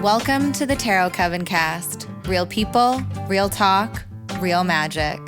Welcome to the Tarot Coven cast. Real people, real talk, real magic.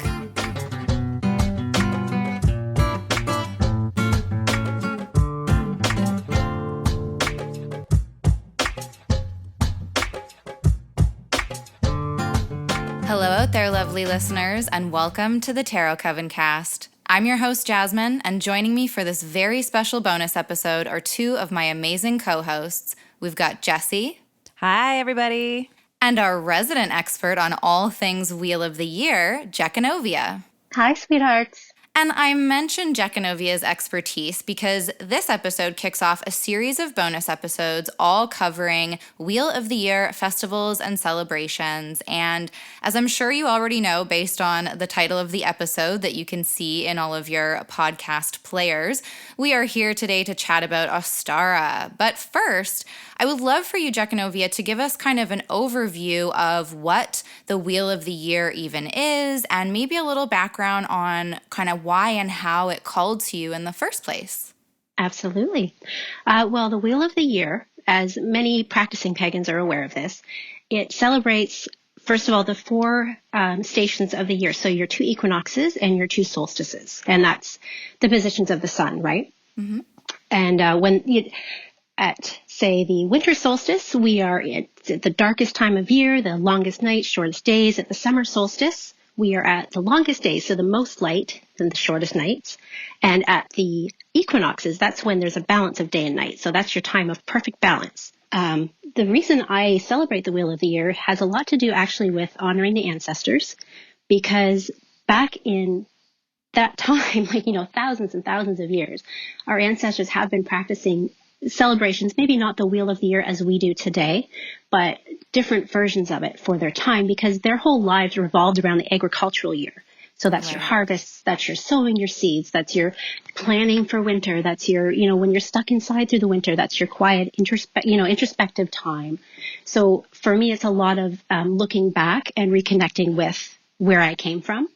Hello out there, lovely listeners, and welcome to the Tarot Coven cast. I'm your host, Jasmine, and joining me for this very special bonus episode are two of my amazing co-hosts. We've got Jessie. Hi, everybody. And our resident expert on all things Wheel of the Year, Jechanovia. Hi, sweethearts. And I mentioned Jechanovia's expertise because this episode kicks off a series of bonus episodes all covering Wheel of the Year festivals and celebrations. And as I'm sure you already know, based on the title of the episode that you can see in all of your podcast players, we are here today to chat about Ostara. But first, I would love for you, Jechanovia, to give us kind of an overview of what the Wheel of the Year even is, and maybe a little background on kind of why and how it called to you in the first place. Absolutely. Well, the Wheel of the Year, as many practicing pagans are aware of this, it celebrates, first of all, the four stations of the year. So your two equinoxes and your two solstices. And that's the positions of the sun, right? Mm-hmm. And at, say, the winter solstice, we are at the darkest time of year, the longest nights, shortest days. At the summer solstice, we are at the longest days, so the most light and the shortest nights. And at the equinoxes, that's when there's a balance of day and night. So that's your time of perfect balance. The reason I celebrate the Wheel of the Year has a lot to do actually with honoring the ancestors, because back in that time, thousands and thousands of years, our ancestors have been practicing celebrations, maybe not the Wheel of the Year as we do today, but different versions of it for their time, because their whole lives revolved around the agricultural year. So that's your harvests, that's your sowing your seeds, that's your planning for winter, that's your, when you're stuck inside through the winter, that's your quiet, introspective time. So for me, it's a lot of looking back and reconnecting with where I came from.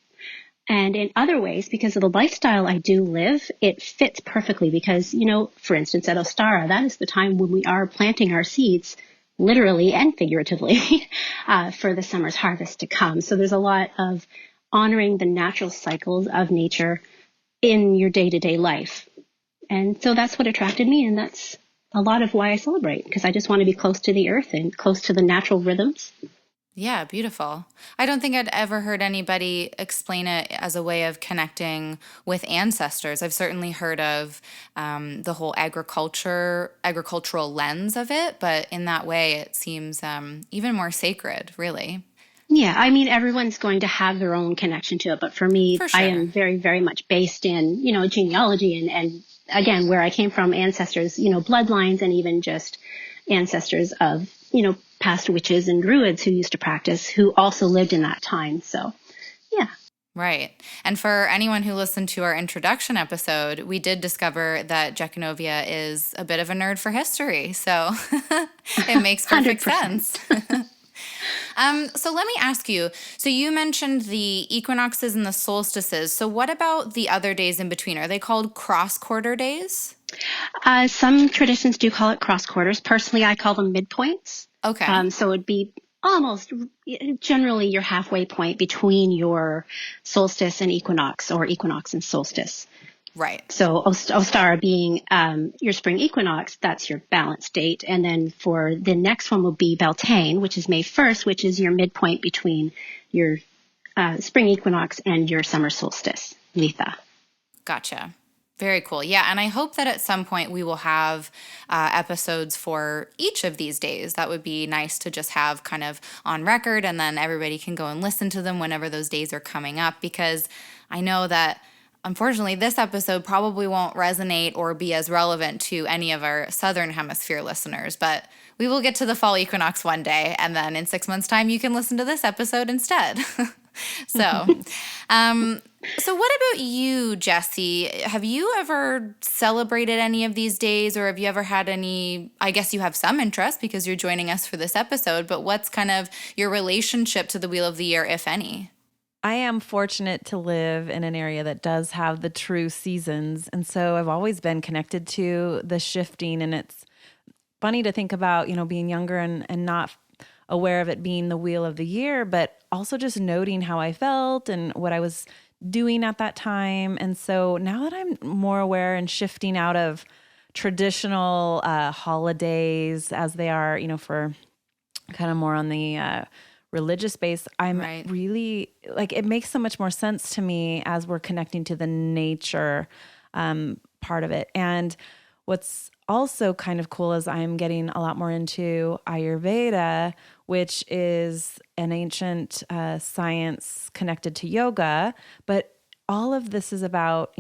And in other ways, because of the lifestyle I do live, it fits perfectly because, for instance, at Ostara, that is the time when we are planting our seeds, literally and figuratively, for the summer's harvest to come. So there's a lot of honoring the natural cycles of nature in your day-to-day life. And so that's what attracted me, and that's a lot of why I celebrate, because I just want to be close to the earth and close to the natural rhythms. Yeah, beautiful. I don't think I'd ever heard anybody explain it as a way of connecting with ancestors. I've certainly heard of the whole agricultural lens of it, but in that way, it seems even more sacred, really. Yeah, everyone's going to have their own connection to it, but for me, I am very, very much based in, genealogy and again, where I came from, ancestors, bloodlines, and even just ancestors of, past witches and druids who used to practice, who also lived in that time. So, yeah. Right. And for anyone who listened to our introduction episode, we did discover that Jechanovia is a bit of a nerd for history. So it makes perfect sense. So let me ask you, so you mentioned the equinoxes and the solstices. So what about the other days in between? Are they called cross-quarter days? Some traditions do call it cross quarters. Personally, I call them midpoints. Okay. So it'd be almost generally your halfway point between your solstice and equinox, or equinox and solstice. Right. So Ostara being your spring equinox, that's your balance date. And then for the next one will be Beltane, which is May 1st, which is your midpoint between your spring equinox and your summer solstice, Litha. Gotcha. Very cool. Yeah, and I hope that at some point we will have episodes for each of these days. That would be nice to just have kind of on record, and then everybody can go and listen to them whenever those days are coming up, because I know that unfortunately this episode probably won't resonate or be as relevant to any of our Southern Hemisphere listeners, but we will get to the fall equinox one day, and then in 6 months' time you can listen to this episode instead. So what about you, Jessie? Have you ever celebrated any of these days, or have you ever had any, I guess you have some interest because you're joining us for this episode, but what's kind of your relationship to the Wheel of the Year, if any? I am fortunate to live in an area that does have the true seasons. And so I've always been connected to the shifting. And it's funny to think about, being younger and not aware of it being the wheel of the year, but also just noting how I felt and what I was doing at that time. And so now that I'm more aware and shifting out of traditional holidays as they are, for kind of more on the religious base, I'm Right. really like, it makes so much more sense to me as we're connecting to the nature part of it. And what's also kind of cool is I'm getting a lot more into Ayurveda, which is an ancient science connected to yoga. But all of this is about,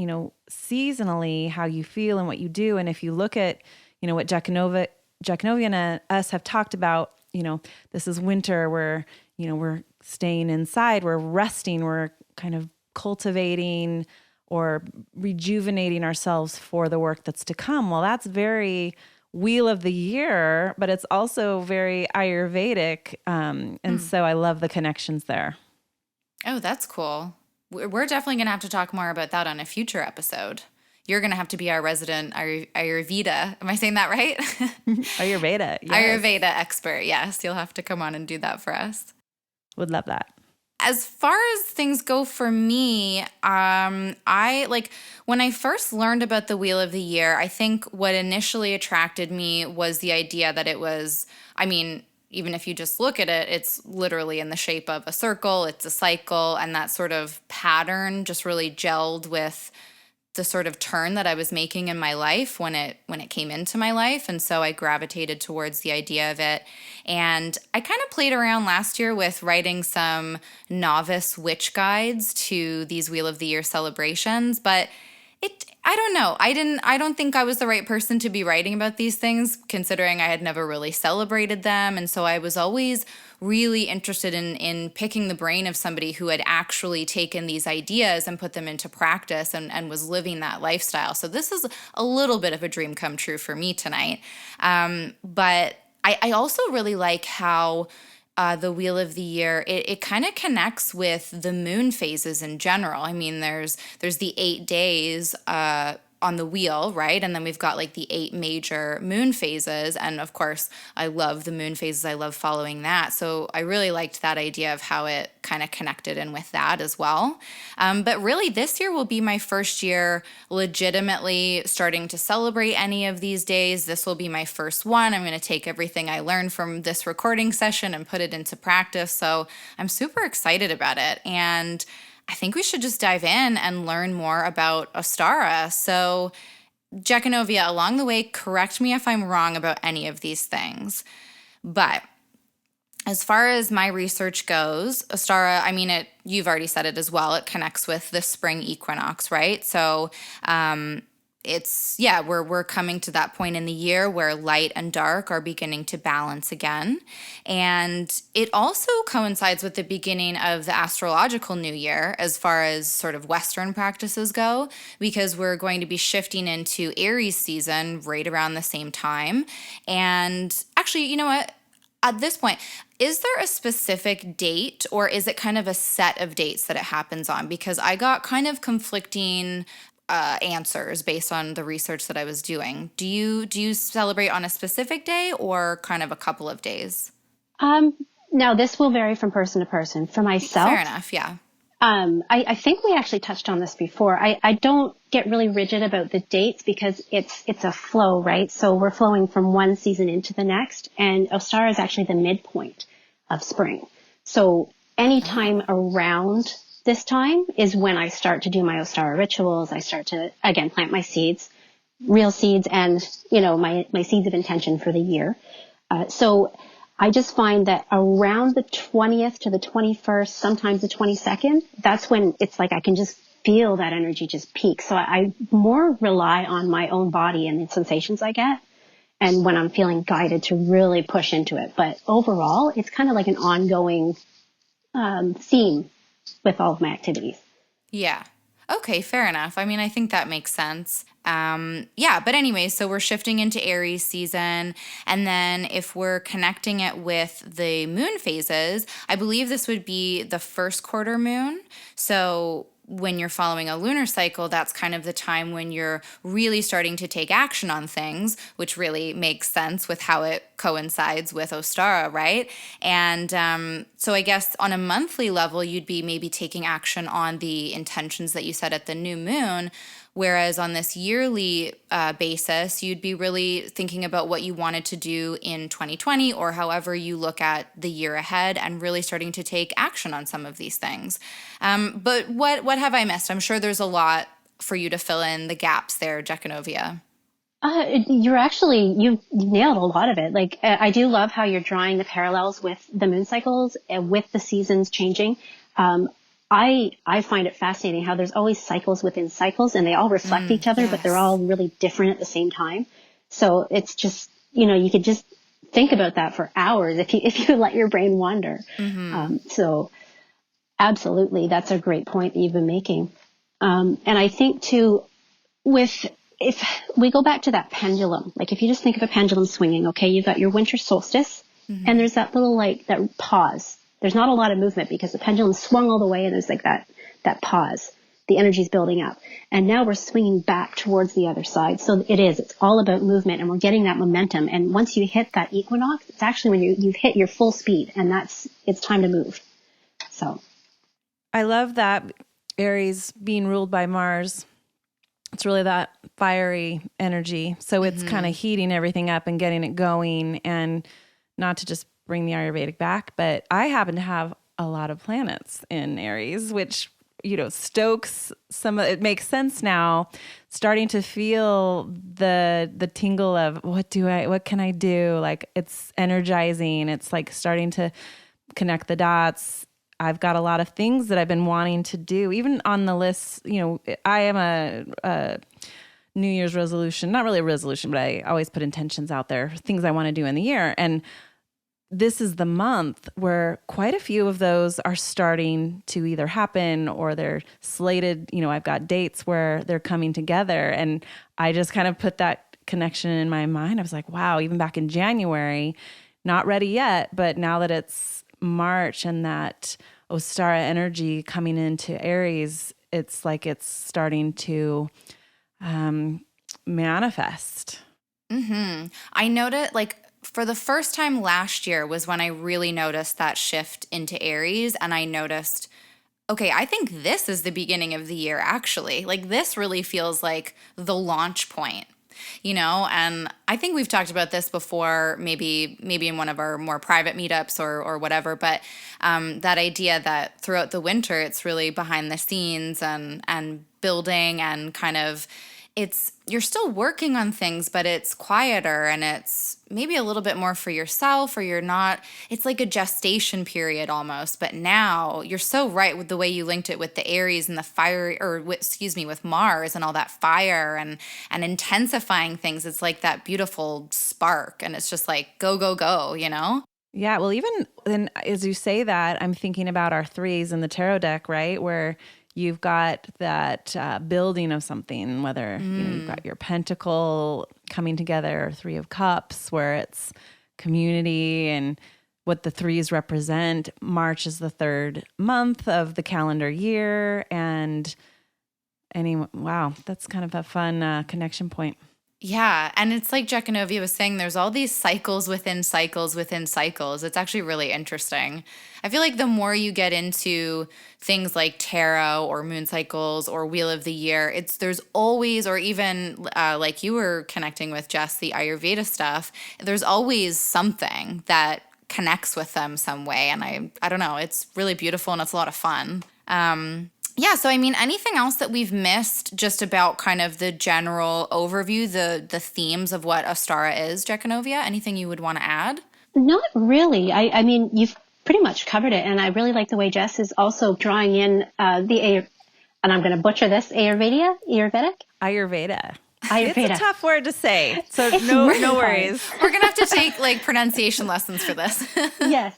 seasonally how you feel and what you do. And if you look at, what Jechanovia and us have talked about, this is winter where, we're staying inside, we're resting, we're kind of cultivating or rejuvenating ourselves for the work that's to come. Well, that's very wheel of the year, but it's also very Ayurvedic. And so I love the connections there. Oh, that's cool. We're definitely going to have to talk more about that on a future episode. You're going to have to be our resident Ayurveda. Am I saying that right? Ayurveda. Yes. Ayurveda expert. Yes, you'll have to come on and do that for us. Would love that. As far as things go for me, I like when I first learned about the Wheel of the Year, I think what initially attracted me was the idea that it was, even if you just look at it, it's literally in the shape of a circle, it's a cycle, and that sort of pattern just really gelled with the sort of turn that I was making in my life when it came into my life. And so I gravitated towards the idea of it. And I kind of played around last year with writing some novice witch guides to these Wheel of the Year celebrations, but I don't know. I don't think I was the right person to be writing about these things, considering I had never really celebrated them. And so I was always really interested in picking the brain of somebody who had actually taken these ideas and put them into practice and was living that lifestyle. So this is a little bit of a dream come true for me tonight. But I also really like how the Wheel of the Year, it kind of connects with the moon phases in general. I mean, there's the 8 days on the wheel, right? And then we've got like the 8 major moon phases. And of course, I love the moon phases. I love following that. So I really liked that idea of how it kind of connected in with that as well. But really, this year will be my first year legitimately starting to celebrate any of these days. This will be my first one. I'm going to take everything I learned from this recording session and put it into practice. So I'm super excited about it. And I think we should just dive in and learn more about Ostara. So, Jechanovia, along the way, correct me if I'm wrong about any of these things. But as far as my research goes, Ostara, you've already said it as well. It connects with the spring equinox, right? So, we're coming to that point in the year where light and dark are beginning to balance again. And it also coincides with the beginning of the astrological new year as far as sort of Western practices go, because we're going to be shifting into Aries season right around the same time. And actually, you know what? At this point, is there a specific date or is it kind of a set of dates that it happens on? Because I got kind of conflicting answers based on the research that I was doing. Do you celebrate on a specific day or kind of a couple of days? Now this will vary from person to person. For myself, fair enough, yeah. I think we actually touched on this before. I don't get really rigid about the dates because it's a flow, right? So we're flowing from one season into the next, and Ostara is actually the midpoint of spring. So any time around this time is when I start to do my Ostara rituals. I start to, again, plant my seeds, real seeds, and, my seeds of intention for the year. So I just find that around the 20th to the 21st, sometimes the 22nd, that's when it's like I can just feel that energy just peak. So I more rely on my own body and the sensations I get, and when I'm feeling guided to really push into it. But overall, it's kind of like an ongoing theme with all of my activities. Yeah. Okay, fair enough. I mean, I think that makes sense. Yeah, but anyway, so we're shifting into Aries season. And then if we're connecting it with the moon phases, I believe this would be the first quarter moon. So when you're following a lunar cycle, that's kind of the time when you're really starting to take action on things, which really makes sense with how it coincides with Ostara, right? And so I guess on a monthly level, you'd be maybe taking action on the intentions that you set at the new moon. Whereas on this yearly basis, you'd be really thinking about what you wanted to do in 2020 or however you look at the year ahead and really starting to take action on some of these things. But what have I missed? I'm sure there's a lot for you to fill in the gaps there, Jechanovia. You nailed a lot of it. Like, I do love how you're drawing the parallels with the moon cycles and with the seasons changing. I find it fascinating how there's always cycles within cycles and they all reflect each other, but they're all really different at the same time. So it's just, you could just think about that for hours if you let your brain wander. So absolutely, that's a great point that you've been making. And I think too, if we go back to that pendulum, like if you just think of a pendulum swinging, okay, you've got your winter solstice and there's that little, like, that pause. There's not a lot of movement because the pendulum swung all the way and there's like that pause. The energy's building up. And now we're swinging back towards the other side. So it's all about movement and we're getting that momentum. And once you hit that equinox, it's actually when you've hit your full speed and it's time to move. So I love that Aries being ruled by Mars. It's really that fiery energy. So it's kind of heating everything up and getting it going, and not to just bring the Ayurvedic back, but I happen to have a lot of planets in Aries, which, stokes it makes sense now, starting to feel the tingle of what can I do? Like, it's energizing. It's like starting to connect the dots. I've got a lot of things that I've been wanting to do, even on the list. I am a New Year's resolution, not really a resolution, but I always put intentions out there, things I want to do in the year. And this is the month where quite a few of those are starting to either happen or they're slated. I've got dates where they're coming together, and I just kind of put that connection in my mind. I was like, wow, even back in January, not ready yet, but now that it's March and that Ostara energy coming into Aries, it's like it's starting to manifest. I noticed, for the first time last year was when I really noticed that shift into Aries, and I noticed, okay, I think this is the beginning of the year, actually. Like, this really feels like the launch point. And I think we've talked about this before, maybe in one of our more private meetups or whatever, but that idea that throughout the winter, it's really behind the scenes and building and kind of, you're still working on things, but it's quieter and it's maybe a little bit more for yourself, or it's like a gestation period almost. But now you're so right with the way you linked it with the Aries and the fire, with Mars and all that fire and intensifying things. It's like that beautiful spark, and it's just like, go, go, go, Yeah. Well, even then, as you say that, I'm thinking about our threes in the tarot deck, right? Where you've got that building of something, whether you've got your pentacle coming together, or three of cups, where it's community and what the threes represent. March is the third month of the calendar year. And wow, that's kind of a fun connection point. Yeah, and it's like Jechanovia was saying, there's all these cycles within cycles within cycles. It's actually really interesting. I feel like the more you get into things like tarot or moon cycles or wheel of the year, there's always, or even like you were connecting with Jess, the Ayurveda stuff, there's always something that connects with them some way. And I don't know, it's really beautiful and it's a lot of fun. Yeah, so I mean, anything else that we've missed just about kind of the general overview, the themes of what Ostara is, Jechanovia? Anything you would want to add? not really. I mean, you've pretty much covered it. And I really like the way Jess is also drawing in and I'm going to butcher this, Ayurveda? Ayurveda. It's a Ayurveda. tough word to say, so It's no really hard. worries. We're going to have to take like pronunciation lessons for this. Yes.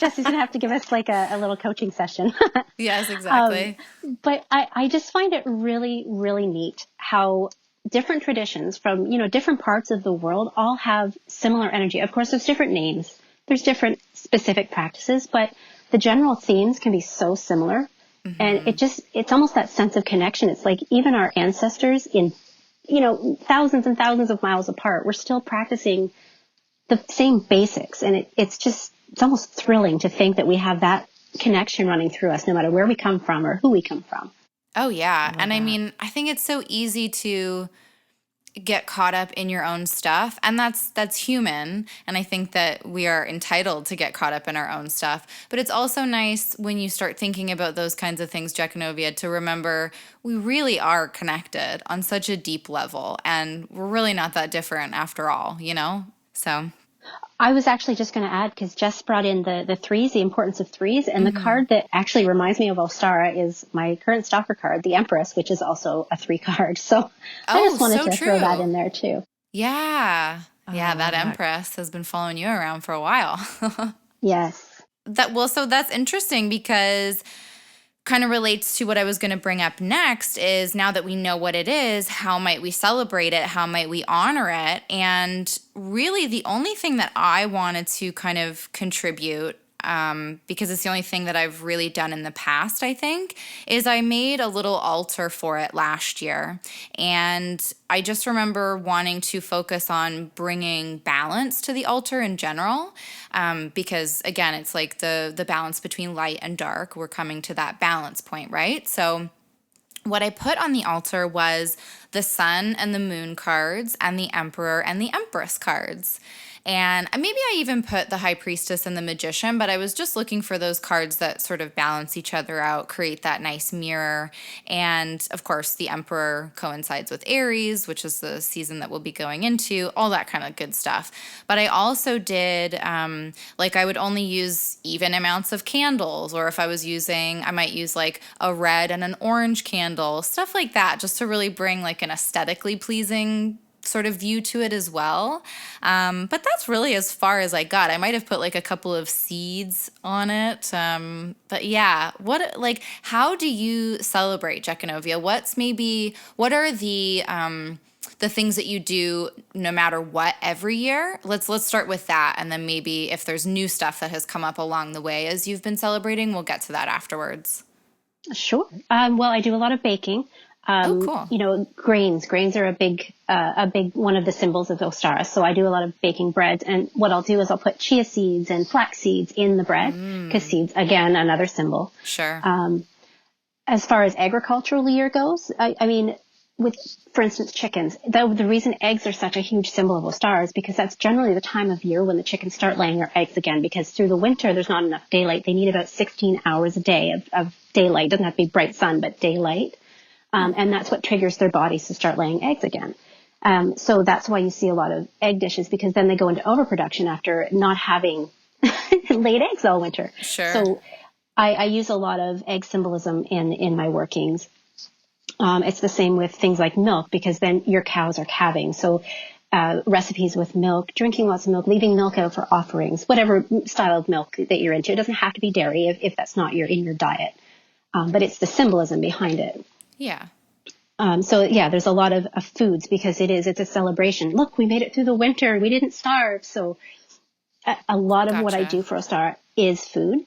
Jesse's going to have to give us like a little coaching session. Yes, exactly. But I just find it really, really neat how different traditions from, different parts of the world all have similar energy. Of course, there's different names. There's different specific practices, but the general themes can be so similar. And it's almost that sense of connection. It's like even our ancestors in, thousands and thousands of miles apart, we're still practicing the same basics. And it's almost thrilling to think that we have that connection running through us, no matter where we come from or who we come from. Oh, yeah. And I mean, I think it's so easy to get caught up in your own stuff, and that's human, and I think that we are entitled to get caught up in our own stuff. But it's also nice when you start thinking about those kinds of things, Jechanovia, to remember we really are connected on such a deep level, and we're really not that different after all, So I was actually just going to add, because Jess brought in the threes, the importance of threes, and the card that actually reminds me of Ostara is my current stalker card, the Empress, which is also a 3 card. So I just wanted to throw that in there too. Yeah. Yeah, that Empress has been following you around for a while. Yes. So that's interesting, because kind of relates to what I was going to bring up next is, now that we know what it is, how might we celebrate it? How might we honor it? And really the only thing that I wanted to kind of contribute, because it's the only thing that I've really done in the past, I think, is I made a little altar for it last year. And I just remember wanting to focus on bringing balance to the altar in general, because, again, it's like the balance between light and dark. We're coming to that balance point, right? So what I put on the altar was the Sun and the Moon cards and the Emperor and the Empress cards. And maybe I even put the High Priestess and the Magician, but I was just looking for those cards that sort of balance each other out, create that nice mirror. And of course, the Emperor coincides with Aries, which is the season that we'll be going into, all that kind of good stuff. But I also did, I would only use even amounts of candles, or if I was using, I might use like a red and an orange candle, stuff like that, just to really bring like an aesthetically pleasing sort of view to it as well. But that's really as far as I got. I might have put like a couple of seeds on it. But yeah, how do you celebrate, Jechanovia? What are the things that you do no matter what every year? Let's start with that. And then maybe if there's new stuff that has come up along the way as you've been celebrating, we'll get to that afterwards. Sure. Well, I do a lot of baking. Cool. Grains are a big one of the symbols of Ostara. So I do a lot of baking breads, and what I'll do is I'll put chia seeds and flax seeds in the bread, because seeds, again, another symbol. Sure. As far as agricultural year goes, I mean, with, for instance, chickens, the reason eggs are such a huge symbol of Ostara is because that's generally the time of year when the chickens start laying their eggs again, because through the winter, there's not enough daylight. They need about 16 hours a day of daylight. It doesn't have to be bright sun, but daylight. And that's what triggers their bodies to start laying eggs again. So that's why you see a lot of egg dishes, because then they go into overproduction after not having laid eggs all winter. Sure. So I use a lot of egg symbolism in my workings. It's the same with things like milk, because then your cows are calving. So recipes with milk, drinking lots of milk, leaving milk out for offerings, whatever style of milk that you're into. It doesn't have to be dairy if that's not in your diet. But it's the symbolism behind it. Yeah. There's a lot of foods, because it's a celebration. Look, we made it through the winter. We didn't starve. So a lot of what I do for Ostara is food.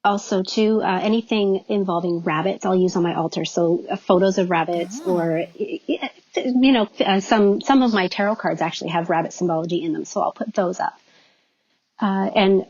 Also too, anything involving rabbits, I'll use on my altar. So photos of rabbits, or, some of my tarot cards actually have rabbit symbology in them. So I'll put those up. And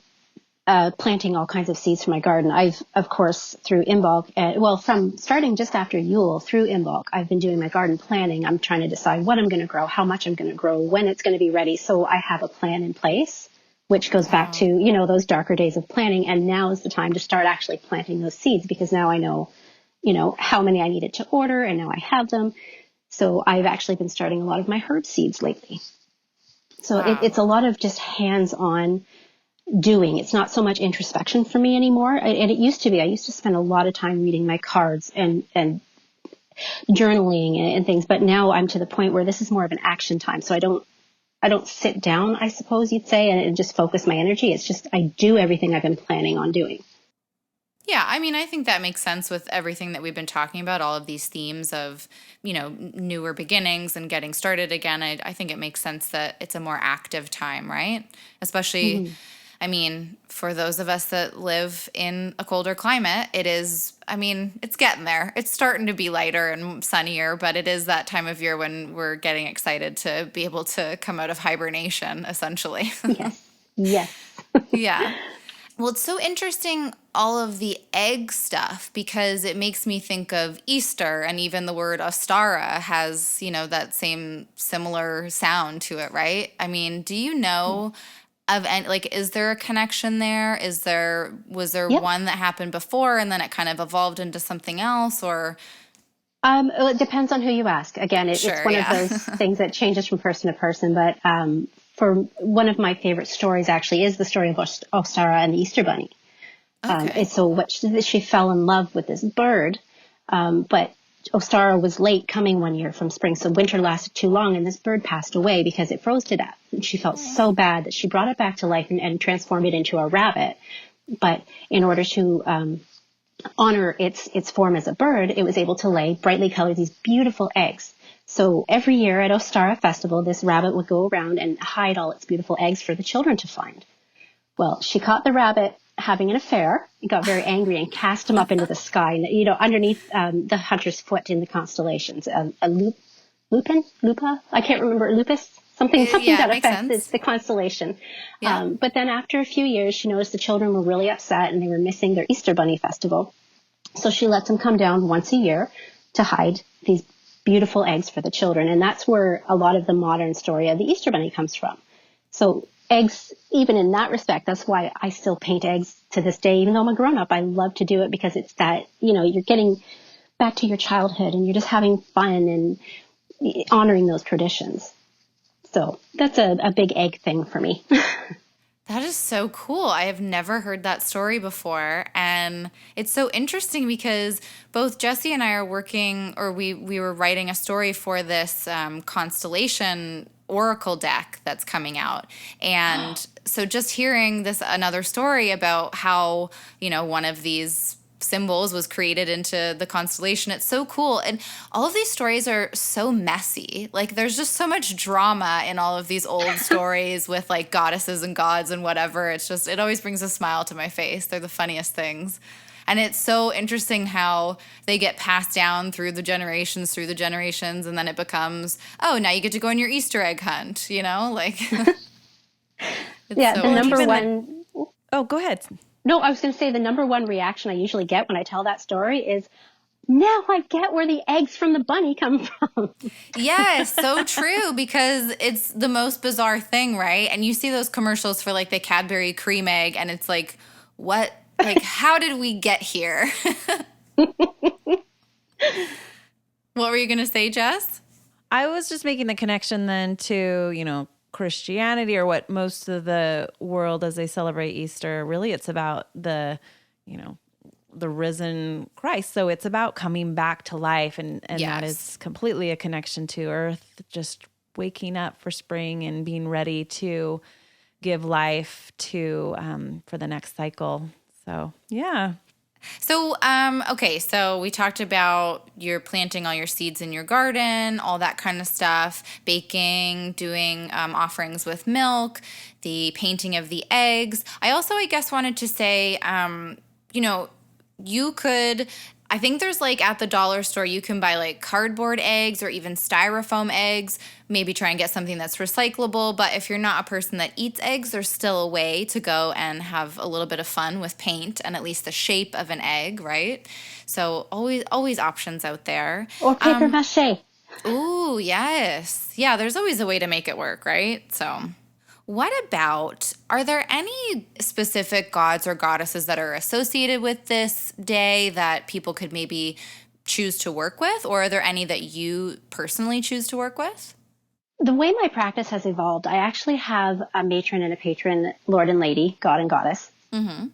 planting all kinds of seeds for my garden. I've, of course, through Imbolc, from starting just after Yule through Imbolc, I've been doing my garden planning. I'm trying to decide what I'm going to grow, how much I'm going to grow, when it's going to be ready. So I have a plan in place, which goes back to, those darker days of planning. And now is the time to start actually planting those seeds, because now I know, how many I needed to order, and now I have them. So I've actually been starting a lot of my herb seeds lately. So it's a lot of just hands-on doing. It's not so much introspection for me anymore. And it used to be. I used to spend a lot of time reading my cards and journaling and things. But now I'm to the point where this is more of an action time. So I don't sit down, I suppose you'd say, and just focus my energy. It's just I do everything I've been planning on doing. Yeah, I mean, I think that makes sense with everything that we've been talking about, all of these themes of, newer beginnings and getting started again. I think it makes sense that it's a more active time, right? Especially, I mean, for those of us that live in a colder climate, it's getting there. It's starting to be lighter and sunnier, but it is that time of year when we're getting excited to be able to come out of hibernation, essentially. Yes. Yeah. Well, it's so interesting, all of the egg stuff, because it makes me think of Easter, and even the word Ostara has, that same similar sound to it, right? I mean, do you know of any, is there a connection there? Was there Yep. one that happened before and then it kind of evolved into something else, or? Well, it depends on who you ask. Again, it's one of those things that changes from person to person, but for one of my favorite stories actually is the story of Ostara and the Easter Bunny. Okay. And so she fell in love with this bird, but Ostara was late coming one year from spring, so winter lasted too long, and this bird passed away because it froze to death. And she felt so bad that she brought it back to life and transformed it into a rabbit. But in order to honor its form as a bird, it was able to lay brightly colored, these beautiful eggs. So every year at Ostara Festival, this rabbit would go around and hide all its beautiful eggs for the children to find. Well, she caught the rabbit having an affair and got very angry and cast him up into the sky, underneath the hunter's foot in the constellations. Lupa? I can't remember. Lupus? Something that affects the constellation. Yeah. But then after a few years, she noticed the children were really upset and they were missing their Easter Bunny festival. So she lets them come down once a year to hide these beautiful eggs for the children. And that's where a lot of the modern story of the Easter Bunny comes from. So eggs, even in that respect, that's why I still paint eggs to this day. Even though I'm a grown-up, I love to do it because it's that, you're getting back to your childhood and you're just having fun and honoring those traditions. So that's a big egg thing for me. That is so cool. I have never heard that story before. And it's so interesting because both Jesse and I are working, or we were writing a story for this constellation oracle deck that's coming out. And so just hearing another story about how, one of these symbols was created into the constellation. It's so cool. And all of these stories are so messy. There's just so much drama in all of these old stories with goddesses and gods and whatever. It always brings a smile to my face. They're the funniest things. And it's so interesting how they get passed down through the generations, and then it becomes, oh, now you get to go on your Easter egg hunt, Yeah, so the number one. Oh, go ahead. No, I was going to say the number one reaction I usually get when I tell that story is, now I get where the eggs from the bunny come from. Yes, so true, because it's the most bizarre thing, right? And you see those commercials for the Cadbury cream egg, and it's what? How did we get here? What were you going to say, Jess? I was just making the connection then to, Christianity, or what most of the world as they celebrate Easter. Really, it's about the risen Christ. So it's about coming back to life. And Yes. That is completely a connection to earth, just waking up for spring and being ready to give life to for the next cycle. So, yeah. So, okay, so we talked about you're planting all your seeds in your garden, all that kind of stuff, baking, doing offerings with milk, the painting of the eggs. I also, I guess, wanted to say, you could, I think there's at the dollar store, you can buy cardboard eggs or even styrofoam eggs, maybe try and get something that's recyclable. But if you're not a person that eats eggs, there's still a way to go and have a little bit of fun with paint and at least the shape of an egg, right? So always options out there. Or paper mache. Ooh, yes. Yeah, there's always a way to make it work, right? So what about, are there any specific gods or goddesses that are associated with this day that people could maybe choose to work with? Or are there any that you personally choose to work with? The way my practice has evolved, I actually have a matron and a patron, Lord and Lady, God and Goddess. Mm-hmm.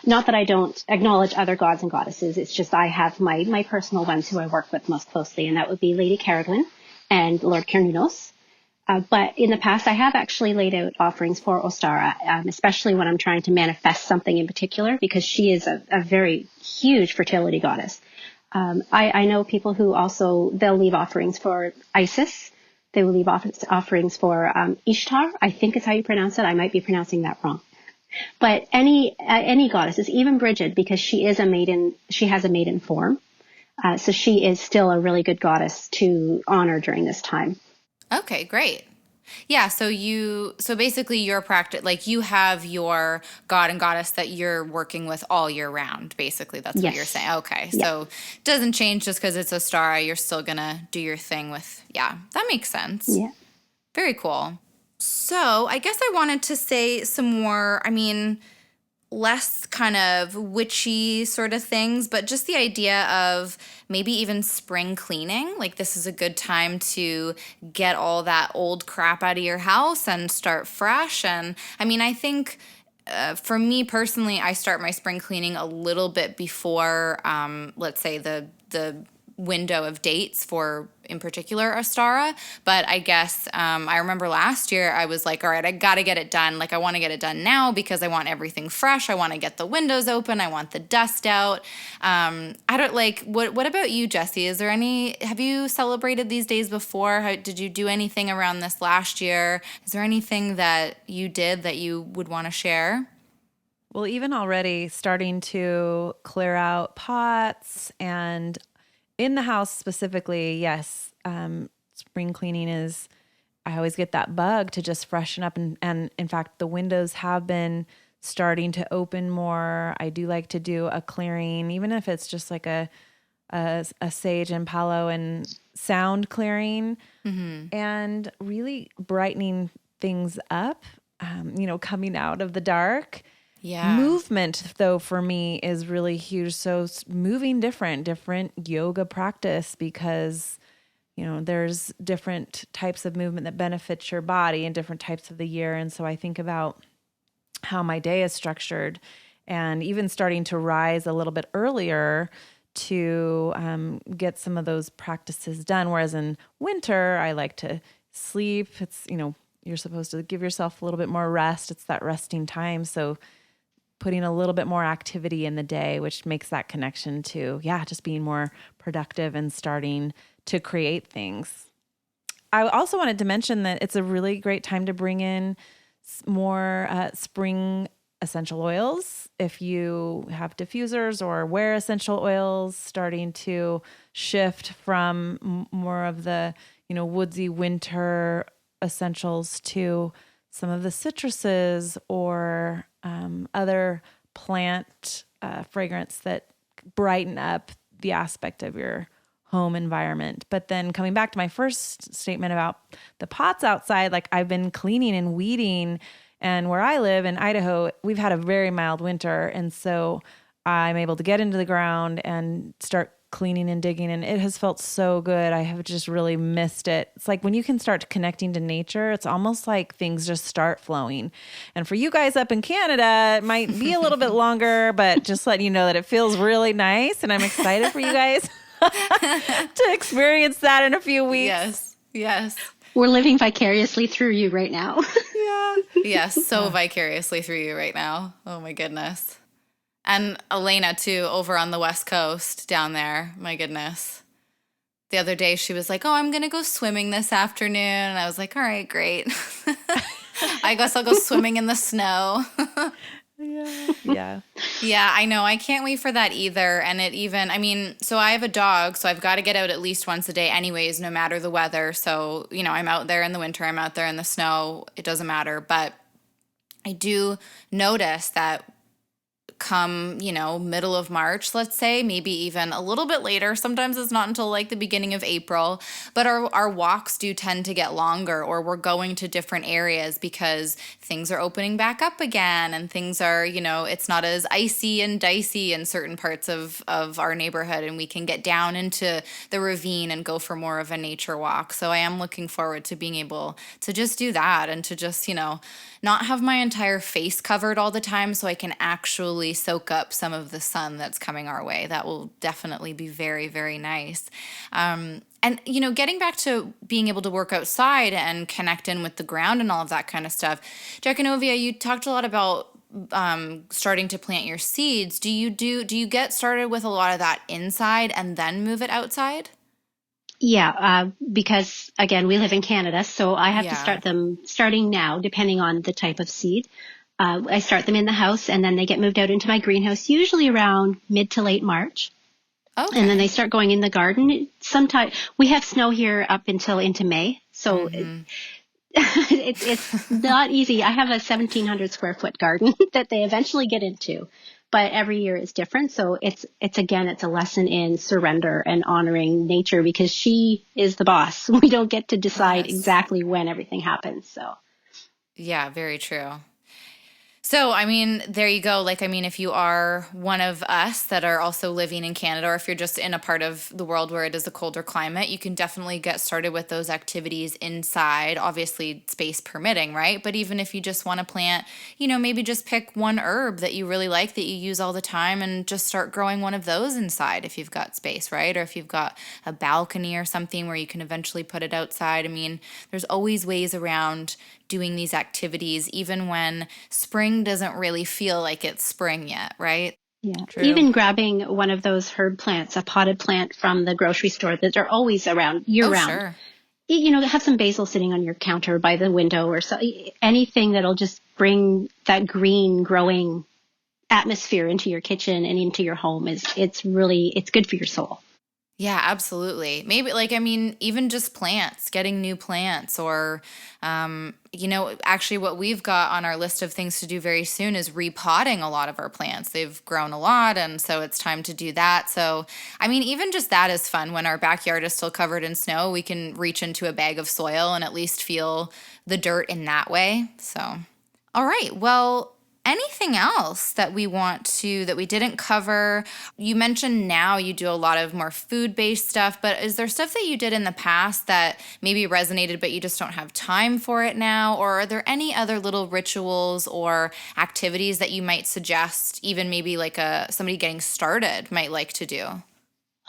Not that I don't acknowledge other gods and goddesses. It's just I have my personal ones who I work with most closely, and that would be Lady Caraglan and Lord Cernunnos. But in the past, I have actually laid out offerings for Ostara, especially when I'm trying to manifest something in particular, because she is a very huge fertility goddess. I know people who also, they'll leave offerings for Isis. They will leave offerings for Ishtar, I think is how you pronounce it. I might be pronouncing that wrong. But any goddesses, even Bridget, because she is a maiden, she has a maiden form. So she is still a really good goddess to honor during this time. Okay, great. Yeah, so basically your practice, like you have your god and goddess that you're working with all year round, basically. That's what you're saying. Okay, so it doesn't change just because it's Ostara. You're still going to do your thing with, yeah, that makes sense. Yeah. Very cool. So I guess I wanted to say some more, less kind of witchy sort of things, but just the idea of maybe even spring cleaning. Like this is a good time to get all that old crap out of your house and start fresh. And I think for me personally, I start my spring cleaning a little bit before, let's say the window of dates for, in particular, Ostara. But I guess I remember last year I was like, all right, I got to get it done. Like I want to get it done now because I want everything fresh. I want to get the windows open. I want the dust out. I don't like, what about you, Jessie? Have you celebrated these days before? Did you do anything around this last year? Is there anything that you did that you would want to share? Well, even already starting to clear out pots and in the house specifically, yes, spring cleaning is, I always get that bug to just freshen up. And in fact, the windows have been starting to open more. I do like to do a clearing, even if it's just like a sage and palo and sound clearing, and really brightening things up, coming out of the dark. Yeah. Movement, though, for me is really huge. So moving different yoga practice, because, there's different types of movement that benefits your body in different types of the year. And so I think about how my day is structured and even starting to rise a little bit earlier to get some of those practices done. Whereas in winter, I like to sleep. It's, you're supposed to give yourself a little bit more rest. It's that resting time. So putting a little bit more activity in the day, which makes that connection to, just being more productive and starting to create things. I also wanted to mention that it's a really great time to bring in more spring essential oils. If you have diffusers or wear essential oils, starting to shift from more of the, woodsy winter essentials to some of the citruses or other plant fragrance that brighten up the aspect of your home environment. But then coming back to my first statement about the pots outside, like I've been cleaning and weeding, and where I live in Idaho, we've had a very mild winter. And so I'm able to get into the ground and start cleaning and digging, and it has felt so good. I have just really missed it. It's like when you can start connecting to nature, it's almost like things just start flowing. And for you guys up in Canada, it might be a little bit longer, but just letting you know that it feels really nice, and I'm excited for you guys to experience that in a few weeks. Yes. We're living vicariously through you right now. Yeah. Yes, so vicariously through you right now. Oh my goodness. And Elena, too, over on the West Coast down there. My goodness. The other day, she was like, oh, I'm going to go swimming this afternoon. And I was like, all right, great. I guess I'll go swimming in the snow. Yeah. Yeah, I know. I can't wait for that either. And so I have a dog, so I've got to get out at least once a day anyways, no matter the weather. So, I'm out there in the winter, I'm out there in the snow. It doesn't matter. But I do notice that come, middle of March, let's say, maybe even a little bit later. Sometimes it's not until like the beginning of April, but our walks do tend to get longer, or we're going to different areas because things are opening back up again, and things are, it's not as icy and dicey in certain parts of our neighborhood, and we can get down into the ravine and go for more of a nature walk. So I am looking forward to being able to just do that, and to just, not have my entire face covered all the time, so I can actually hopefully soak up some of the sun that's coming our way. That will definitely be very, very nice. And, getting back to being able to work outside and connect in with the ground and all of that kind of stuff, Jechanovia, you talked a lot about starting to plant your seeds. Do you get started with a lot of that inside and then move it outside? Yeah, because again, we live in Canada, so I have to Yeah. start them starting now, depending on the type of seed. I start them in the house, and then they get moved out into my greenhouse, usually around mid to late March. Okay. And then they start going in the garden. Sometimes we have snow here up until into May, so it's not easy. I have a 1,700 square foot garden that they eventually get into, but every year is different. So it's a lesson in surrender and honoring nature, because she is the boss. We don't get to decide exactly when everything happens. So yeah, very true. So, I mean, there you go. Like, I mean, if you are one of us that are also living in Canada, or if you're just in a part of the world where it is a colder climate, you can definitely get started with those activities inside, obviously space permitting, right? But even if you just want to plant, maybe just pick one herb that you really like that you use all the time and just start growing one of those inside if you've got space, right? Or if you've got a balcony or something where you can eventually put it outside. I mean, there's always ways around doing these activities, even when spring doesn't really feel like it's spring yet, right? yeah, True. even grabbing one of those herb plants, a potted plant from the grocery store that are always around year round. Sure. Have some basil sitting on your counter by the window, or so, anything that'll just bring that green growing atmosphere into your kitchen and into your home it's good for your soul. Yeah, absolutely. Maybe even just plants, getting new plants, or, actually what we've got on our list of things to do very soon is repotting a lot of our plants. They've grown a lot, and so it's time to do that. So, I mean, even just that is fun. When our backyard is still covered in snow, we can reach into a bag of soil and at least feel the dirt in that way. So, all right. Well, anything else that we didn't cover? You mentioned now you do a lot of more food-based stuff, but is there stuff that you did in the past that maybe resonated, but you just don't have time for it now? Or are there any other little rituals or activities that you might suggest, even maybe like somebody getting started might like to do?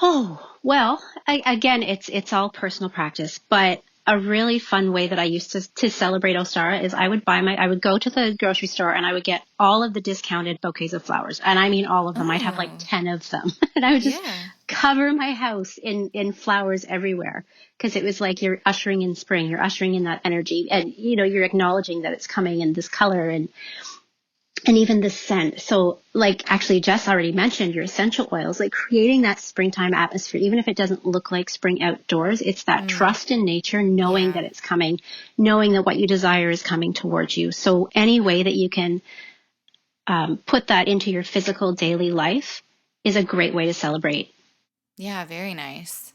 Oh, well, again, it's all personal practice, but a really fun way that I used to celebrate Ostara is I would go to the grocery store and I would get all of the discounted bouquets of flowers. And I mean, all of them. I'd have like 10 of them. And I would just cover my house in flowers everywhere, because it was like you're ushering in spring, you're ushering in that energy, and, you're acknowledging that it's coming, and this color and even the scent. So like, actually Jess already mentioned your essential oils, like creating that springtime atmosphere, even if it doesn't look like spring outdoors, it's that trust in nature, knowing that it's coming, knowing that what you desire is coming towards you. So any way that you can put that into your physical daily life is a great way to celebrate. Yeah, very nice.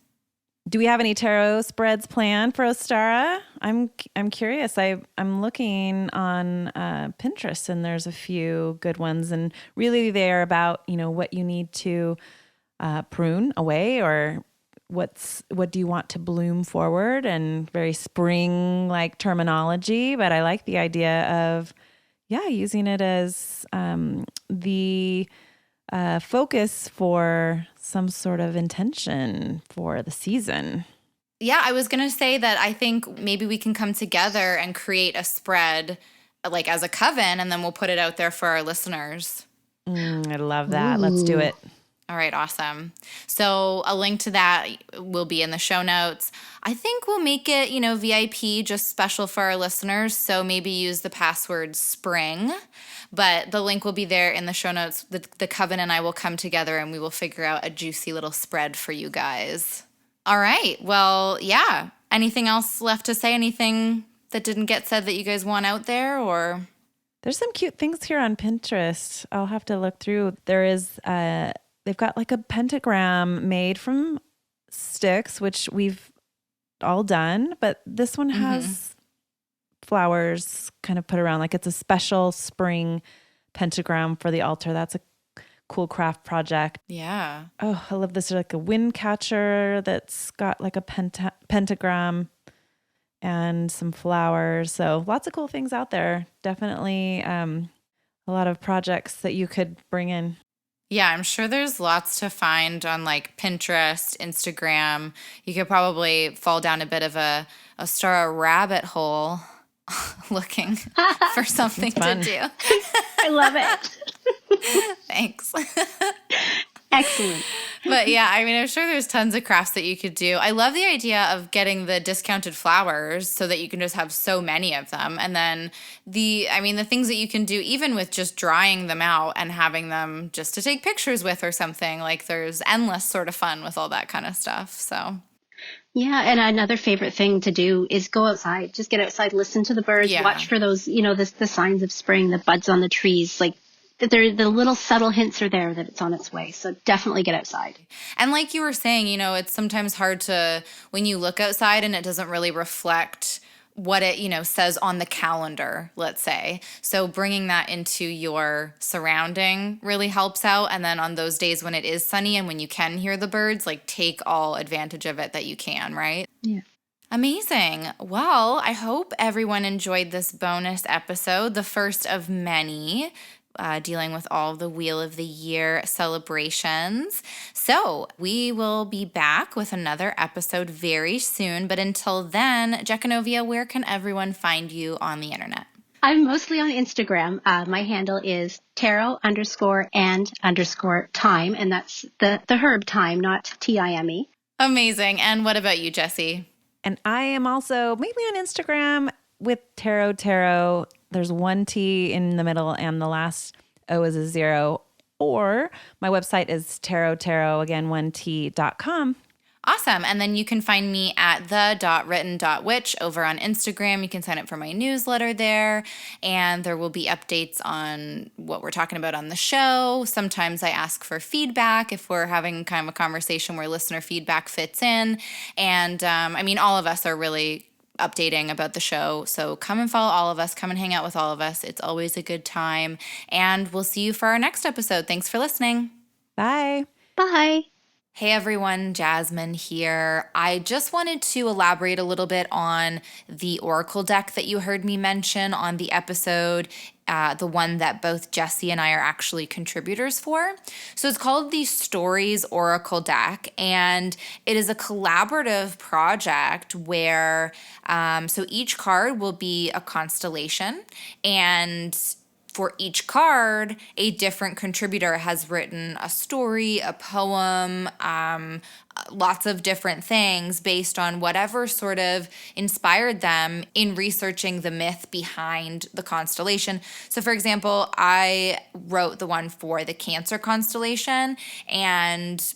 Do we have any tarot spreads planned for Ostara? I'm curious. I'm looking on Pinterest, and there's a few good ones, and really they're about what you need to prune away, or what do you want to bloom forward, and very spring like terminology. But I like the idea of using it as the focus for some sort of intention for the season. Yeah, I was going to say that I think maybe we can come together and create a spread like as a coven, and then we'll put it out there for our listeners. I love that. Ooh. Let's do it. All right, awesome. So a link to that will be in the show notes. I think we'll make it, VIP, just special for our listeners. So maybe use the password spring, but the link will be there in the show notes. The coven and I will come together and we will figure out a juicy little spread for you guys. All right. Well, yeah. Anything else left to say? Anything that didn't get said that you guys want out there, or? There's some cute things here on Pinterest. I'll have to look through. There is, they've got like a pentagram made from sticks, which we've all done, but this one has flowers kind of put around, like it's a special spring pentagram for the altar. That's a cool craft project. Yeah. Oh, I love this. There's like a wind catcher that's got like a pentagram and some flowers. So lots of cool things out there. Definitely a lot of projects that you could bring in. Yeah, I'm sure there's lots to find on like Pinterest, Instagram. You could probably fall down a bit of a Ostara rabbit hole looking for something to do. I love it. Thanks. Excellent. But yeah, I mean, I'm sure there's tons of crafts that you could do. I love the idea of getting the discounted flowers so that you can just have so many of them. And then the things that you can do even with just drying them out and having them just to take pictures with or something, like there's endless sort of fun with all that kind of stuff. So yeah, and another favorite thing to do is go outside. Just get outside, listen to the birds, watch for those, the signs of spring, the buds on the trees, like the little subtle hints are there that it's on its way. So definitely get outside. And like you were saying, it's sometimes hard to, when you look outside and it doesn't really reflect what it, says on the calendar, let's say. So bringing that into your surrounding really helps out. And then on those days when it is sunny and when you can hear the birds, like take all advantage of it that you can, right? Yeah. Amazing. Well, I hope everyone enjoyed this bonus episode, the first of many, dealing with all the Wheel of the Year celebrations. So we will be back with another episode very soon. But until then, Jechanovia, where can everyone find you on the internet? I'm mostly on Instagram. My handle is tarot_and_time. And that's the herb time, not TIME. Amazing. And what about you, Jessie? And I am also mainly on Instagram with Tarot. There's one T in the middle and the last O is a 0. Or my website is again, 1T.com. Awesome. And then you can find me at the.written.witch over on Instagram. You can sign up for my newsletter there, and there will be updates on what we're talking about on the show. Sometimes I ask for feedback if we're having kind of a conversation where listener feedback fits in. And all of us are really updating about the show. So come and follow all of us. Come and hang out with all of us. It's always a good time. And we'll see you for our next episode. Thanks for listening. Bye. Bye. Hey everyone, Jasmine here. I just wanted to elaborate a little bit on the Oracle deck that you heard me mention on the episode, the one that both Jessie and I are actually contributors for. So it's called the Stories Oracle deck, and it is a collaborative project where, so each card will be a constellation, and for each card, a different contributor has written a story, a poem, lots of different things based on whatever sort of inspired them in researching the myth behind the constellation. So, for example, I wrote the one for the Cancer constellation, and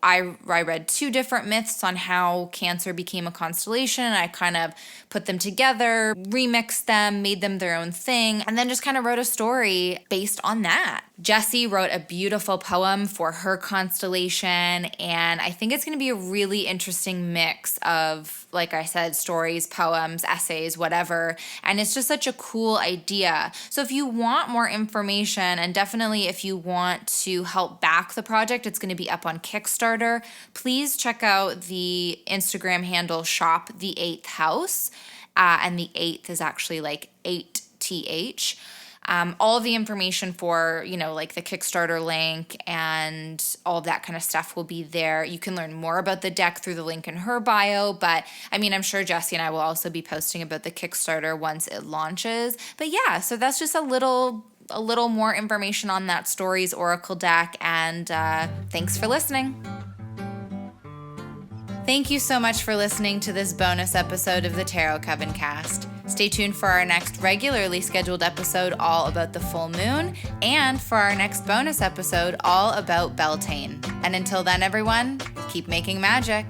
I read 2 different myths on how Cancer became a constellation. I kind of put them together, remixed them, made them their own thing, and then just kind of wrote a story based on that. Jessie wrote a beautiful poem for her constellation, and I think it's going to be a really interesting mix of, like I said, stories, poems, essays, whatever, and it's just such a cool idea. So if you want more information, and definitely if you want to help back the project, it's going to be up on Kickstarter. Please check out the Instagram handle Shop the 8th House, and the 8th is actually like 8th. All of the information for, like the Kickstarter link and all of that kind of stuff will be there. You can learn more about the deck through the link in her bio, but I'm sure Jessie and I will also be posting about the Kickstarter once it launches. But yeah, so that's just a little more information on that Stories Oracle deck, and thanks for listening. Thank you so much for listening to this bonus episode of the Tarot Coven cast. Stay tuned for our next regularly scheduled episode all about the full moon, and for our next bonus episode all about Beltane. And until then, everyone, keep making magic.